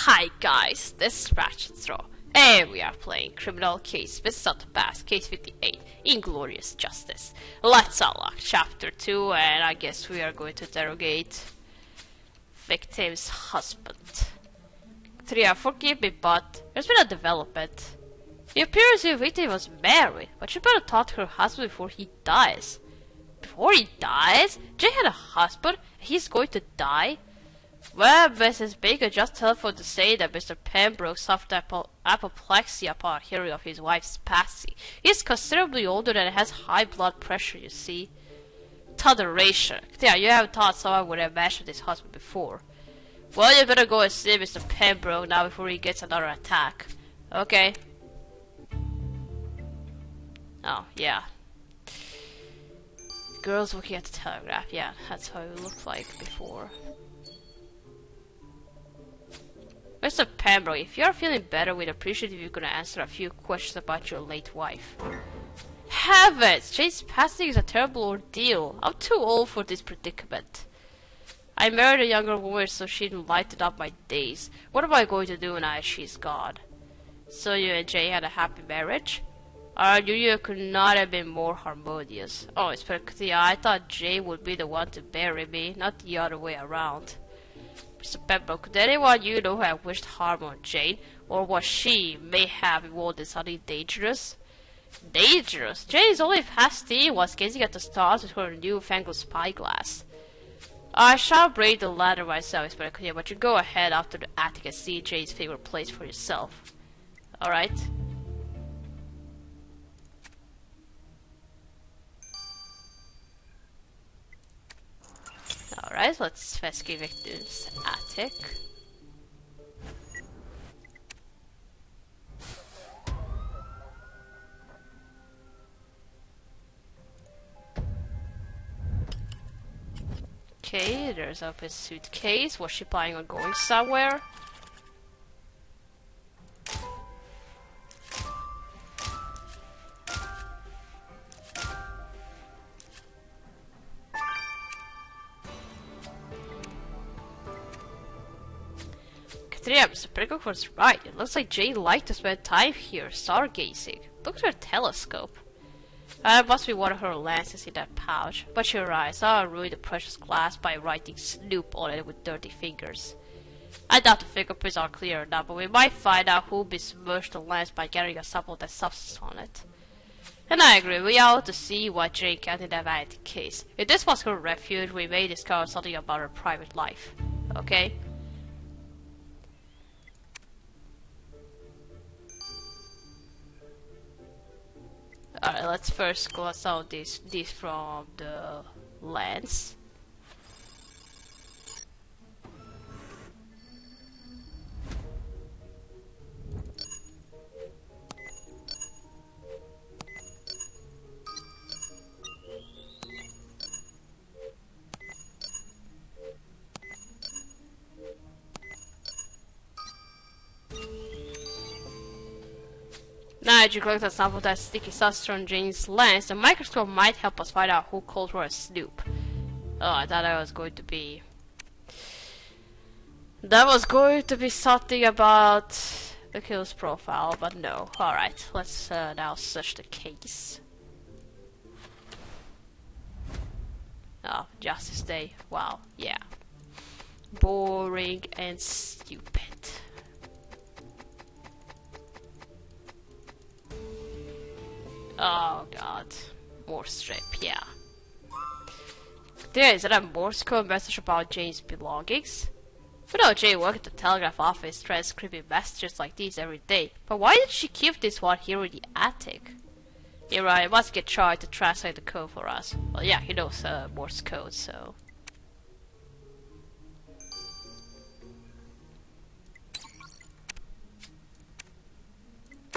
Hi guys, this is Ratchet Throw, and we are playing Criminal Case with Pass, Case 58, Inglorious Justice. Let's unlock Chapter 2, and I guess we are going to interrogate victim's husband. 3. Forgive me, but there's been a development. It appears the victim was married, but she better talk to her husband before he dies. Before he dies? Jay had a husband, and he's going to die? Well, Mrs. Baker just telephoned to say that Mr. Pembroke suffered apoplexy upon hearing of his wife's passing. He's considerably older and has high blood pressure, you see. Toleration. Yeah, you haven't thought someone would have mentioned his husband before. Well, you better go and see Mr. Pembroke now before he gets another attack. Okay. Oh, yeah. Girls looking at the telegraph. Yeah, that's how it looked like before. Mr. Pembroke, if you are feeling better, we'd appreciate if you could answer a few questions about your late wife. Heavens! Jay's passing is a terrible ordeal. I'm too old for this predicament. I married a younger woman so she'd lighten up my days. What am I going to do now she's gone? So you and Jay had a happy marriage? Our union could not have been more harmonious. Oh, it's perfectly. I thought Jay would be the one to bury me, not the other way around. Mr. Pembroke, could anyone you know have wished harm on Jane, or was she may have involved in something dangerous? Dangerous? Jane is only past teen, was gazing at the stars with her newfangled spyglass. I shall break the ladder myself, Mr. Clear, but you go ahead after the attic and see Jane's favorite place for yourself. Alright? Alright, let's investigate victim's attic. Okay, there's up his suitcase. Was she planning on going somewhere? Yeah, Mr. Pembroke was right. It looks like Jane liked to spend time here, stargazing. Look at her telescope. It must be one of her lenses in that pouch. But you're right, I'll ruin the precious glass by writing Snoop on it with dirty fingers. I doubt the fingerprints are clear enough, but we might find out who besmirched the lens by getting a sample of that substance on it. And I agree, we ought to see what Jane can in that vanity case. If this was her refuge, we may discover something about her private life. Okay? Alright, let's first gloss out these from the lens. Now that you collect a sample of that sticky substance from Jane's lens, the microscope might help us find out who called her a snoop. Oh, I thought that was going to be... That was going to be something about the killer's profile, but no. Alright, let's now search the case. Oh, Justice Day. Wow, yeah. Boring and stupid. Oh god. Morse strip, yeah. There, is that a Morse code message about Jane's belongings? We know Jane worked at the telegraph office transcribing messages like these every day, but why did she keep this one here in the attic? You're right, I must get Charlie to translate the code for us. Well, yeah, he knows Morse code, so...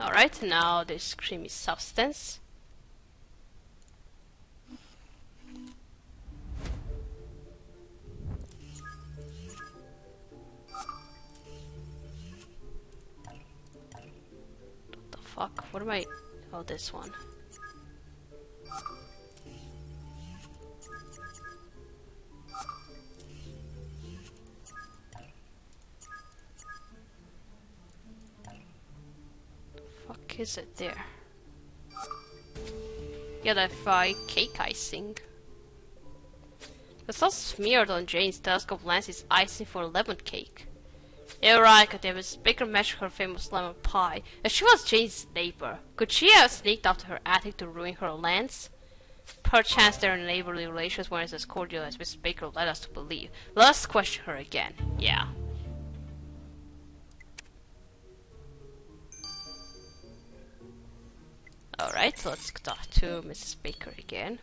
Alright, now this creamy substance. What the fuck? What am I... Oh, this one. heck is it there? Yeah, that fried cake icing. The sauce smeared on Jane's telescope lens is icing for lemon cake. You're right, Miss Baker mentioned her famous lemon pie, and she was Jane's neighbor. Could she have sneaked up to her attic to ruin her lens? Perchance their neighborly relations weren't as cordial as Miss Baker led us to believe. Let us question her again. Yeah. Alright, let's talk to Mrs. Baker again.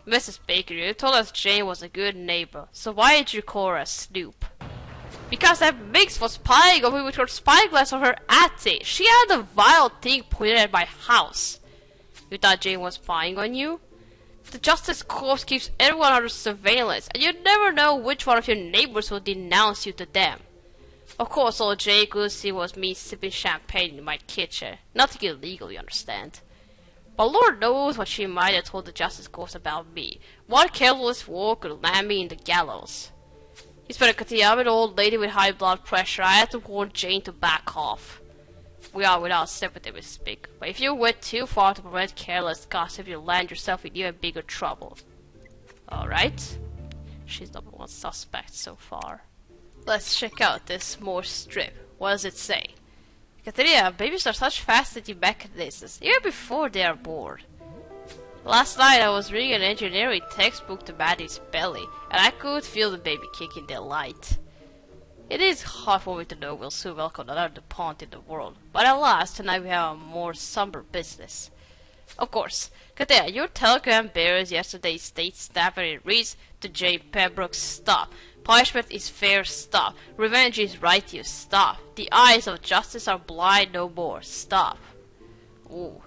Mrs. Baker, you told us Jane was a good neighbor, so why did you call her a snoop? Because that Mix was spying on me with her spyglass on her attic. She had a vile thing pointed at my house. You thought Jane was spying on you? The Justice Corps keeps everyone under surveillance, and you never know which one of your neighbors will denounce you to them. Of course, all Jane could see was me sipping champagne in my kitchen. Nothing illegal, you understand. But Lord knows what she might have told the Justice Corps about me. One careless word could land me in the gallows. He's better continue. I'm an old lady with high blood pressure. I had to warn Jane to back off. We are without sympathy, Mrs. Big. But if you went too far to prevent careless gossip, you'll land yourself in even bigger trouble. Alright. She's number one suspect so far. Let's check out this more strip. What does it say? Katerina, babies are such fascinating mechanisms, even before they are born. Last night I was reading an engineering textbook to Maddie's belly, and I could feel the baby kicking delight. It is hard for me to know we'll soon welcome another DuPont in the world, but at last tonight we have a more somber business. Of course, Katerina, your telegram bears yesterday's state stamp and it reads to J. Pembroke, stop. Punishment is fair, stop. Revenge is righteous, stop. The eyes of justice are blind no more, stop. Ooh.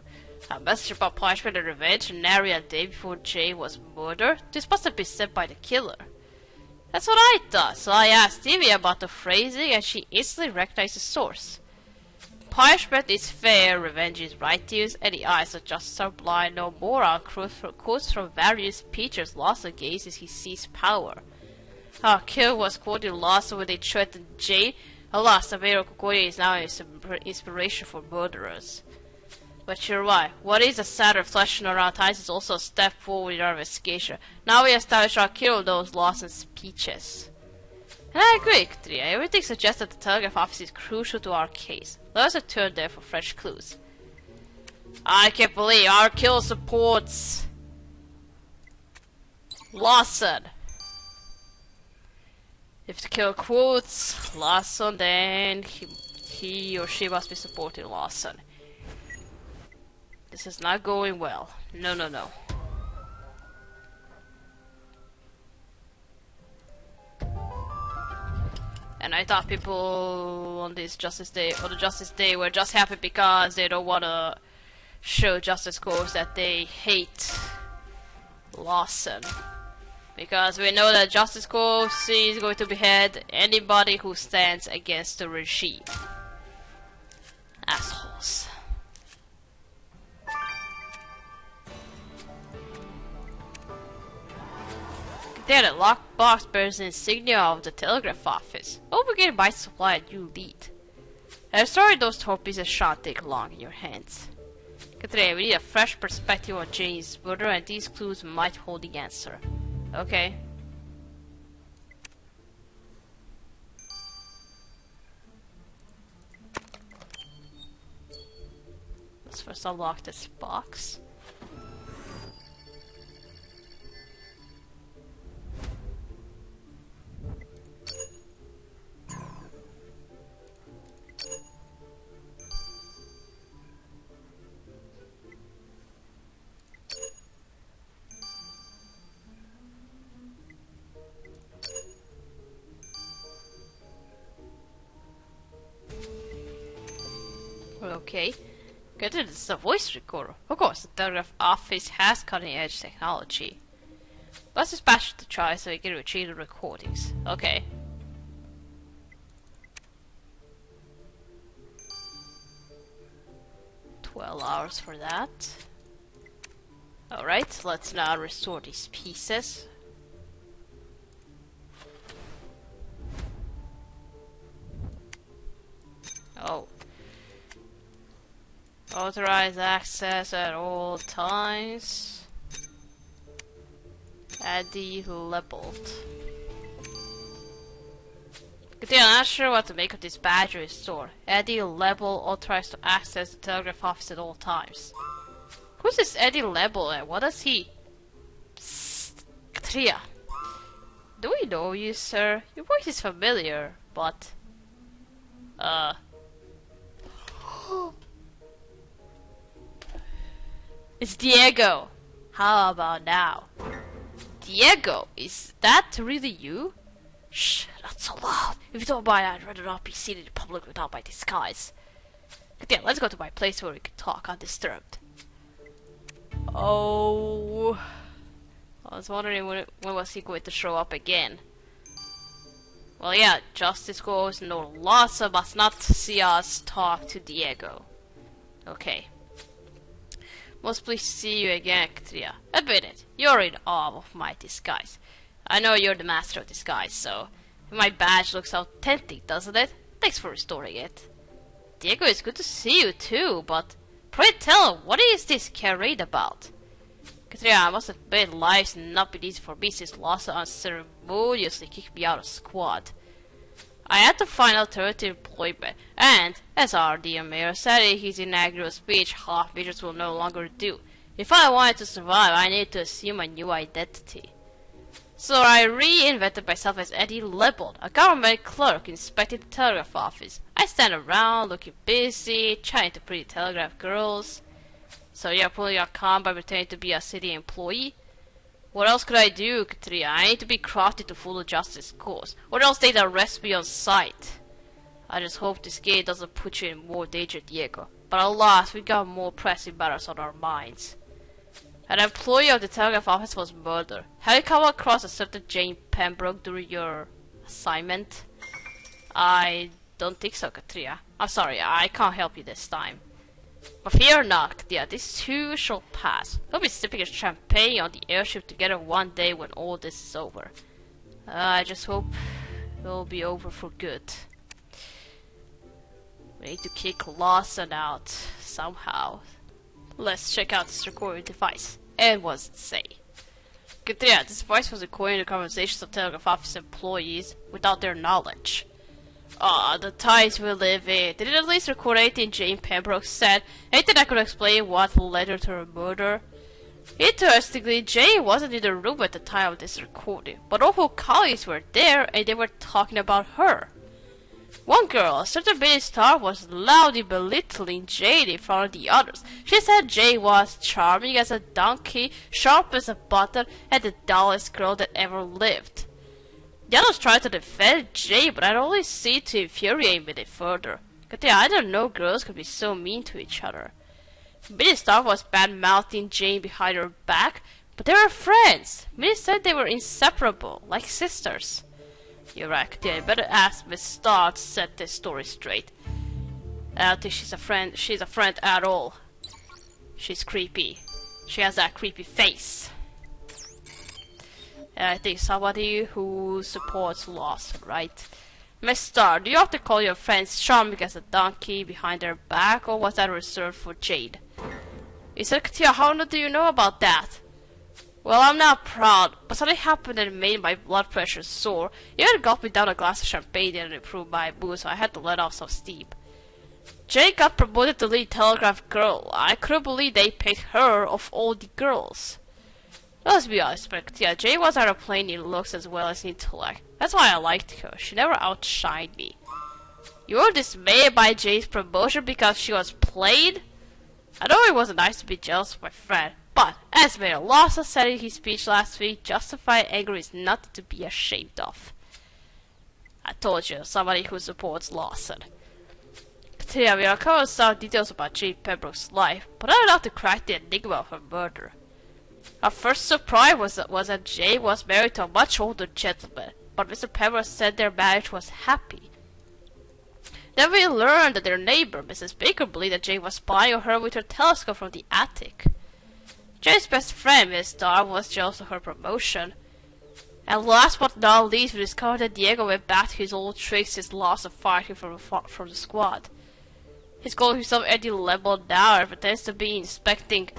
A message about punishment and revenge nary a day before Jane was murdered? This must have been sent by the killer. That's what I thought, so I asked Stevie about the phrasing and she instantly recognized the source. Punishment is fair, revenge is righteous, and the eyes of justice are blind no more are quotes from various speeches lost against as he seized power. Our killer was quoting Lawson when they threatened Jane. Alas, Amero Kokoye is now an inspiration for murderers. But you're right. What is a sadder flesh in our ties is also a step forward in our investigation. Now we establish our killer those Lawson's speeches. And I agree, Katrina. Everything suggests that the telegraph office is crucial to our case. Let us return there for fresh clues. I can't believe our killer supports Lawson. If the killer quotes Lawson, then he or she must be supporting Lawson. This is not going well. No, no, no. And I thought people on this Justice Day, or the Justice Day, were just happy because they don't want to show Justice Corps that they hate Lawson. Because we know that Justice Corps is going to behead anybody who stands against the regime. Assholes. There, the locked box bears the insignia of the telegraph office. Obligated by supply a new lead. And sorry those torpedoes shan't take long in your hands. Katrina, we need a fresh perspective on Jane's murder and these clues might hold the answer. Okay. Let's first unlock this box. Okay. Good, this is a voice recorder. Of course, the telegraph office has cutting-edge technology. Let's dispatch it to try so we can retrieve the recordings. Okay. $12 for that. Alright, let's now restore these pieces. Oh. Authorize access at all times. Eddie labeled. Good thing I'm not sure what to make of this badge store. Eddie Lebel authorized to access the telegraph office at all times. Who's this Eddie Lebel and what does he? Psst, Katria. Do we know you, sir? Your voice is familiar, but... It's Diego! How about now? Diego, is that really you? Shh, not so loud. If you don't mind, I'd rather not be seen in public without my disguise. Yeah, let's go to my place where we can talk undisturbed. Oh... I was wondering when was he going to show up again. Well, yeah, justice goes no loss must not see us talk to Diego. Okay. Most pleased to see you again, Katria. Admit it, you're in awe of my disguise. I know you're the master of disguise, so my badge looks authentic, doesn't it? Thanks for restoring it. Diego, it's good to see you too, but pray tell, what is this charade about? Katria, I must admit, life's not been easy for me since Lhasa unceremoniously kicked me out of squad. I had to find alternative employment, and, as our dear mayor said in his inaugural speech, half measures will no longer do. If I wanted to survive, I needed to assume a new identity. So I reinvented myself as Eddie Lebel, a government clerk inspecting the telegraph office. I stand around, looking busy, chatting to pretty telegraph girls. So you're pulling your con by pretending to be a city employee? What else could I do, Katria? I need to be crafted to fool the justice cause, or else they'd arrest me on sight. I just hope this game doesn't put you in more danger, Diego. But alas, we got more pressing matters on our minds. An employee of the telegraph office was murdered. Have you come across a certain Jane Pembroke during your assignment? I don't think so, Katria. I'm sorry, I can't help you this time. But fear not, yeah, this too shall pass. We'll be sipping champagne on the airship together one day when all this is over. I just hope it'll be over for good. We need to kick Lawson out somehow. Let's check out this recording device. And what does it say? Good thing, this device was recording the conversations of telegraph office employees without their knowledge. The times we live in. Did it at least record anything Jane Pembroke said? Anything that could explain what led her to her murder? Interestingly, Jane wasn't in the room at the time of this recording, but all her colleagues were there and they were talking about her. One girl, a certain Billy Star, was loudly belittling Jane in front of the others. She said Jane was charming as a donkey, sharp as a button, and the dullest girl that ever lived. The others tried to defend Jane, but I'd only see to infuriate me further. I didn't know girls could be so mean to each other. Billy Star was bad-mouthing Jane behind her back, but they were friends. Billy said they were inseparable, like sisters. You're right, I better ask Miss Star to set this story straight. I don't think she's a friend at all. She's creepy. She has that creepy face. And I think somebody who supports Lawson, right? Miss Star, do you have to call your friends charming as a donkey behind their back, or was that reserved for Jade? He said, Katia, how do you know about that? Well, I'm not proud, but something happened that made my blood pressure soar. It had got me down a glass of champagne and improved my mood, so I had to let off some steam. Jade got promoted to lead telegraph girl. I couldn't believe they picked her of all the girls. Let's be honest, but yeah, Jade was out of plain in looks as well as intellect. That's why I liked her. She never outshined me. You were dismayed by Jade's promotion because she was plain? I know it wasn't nice to be jealous of my friend, but as Mayor Lawson said in his speech last week, justified anger is nothing to be ashamed of. I told you, somebody who supports Lawson. Today we are covering some details about Jane Pembroke's life, but I don't have to crack the enigma of her murder. Our first surprise was that Jane was married to a much older gentleman, but Mr. Pembroke said their marriage was happy. Then we learned that their neighbor, Mrs. Baker, believed that Jane was spying on her with her telescope from the attic. Jane's best friend, Miss Starr, was jealous of her promotion. And last but not least, we discovered that Diego went back to his old tricks, his loss of fighting from the squad. He's calling himself Eddie Level now and pretends to be inspecting.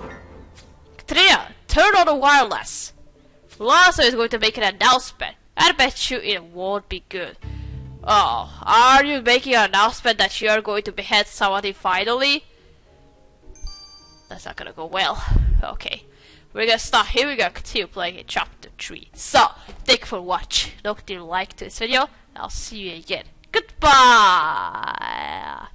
Katrina, turn on the wireless. Lasso is going to make an announcement. I bet you it won't be good. Oh, are you making an announcement that you are going to behead somebody finally? That's not gonna go well. Okay. We're gonna start here. We're gonna continue playing in chapter 3. So, thank you for watching. Don't forget to like this video. I'll see you again. Goodbye!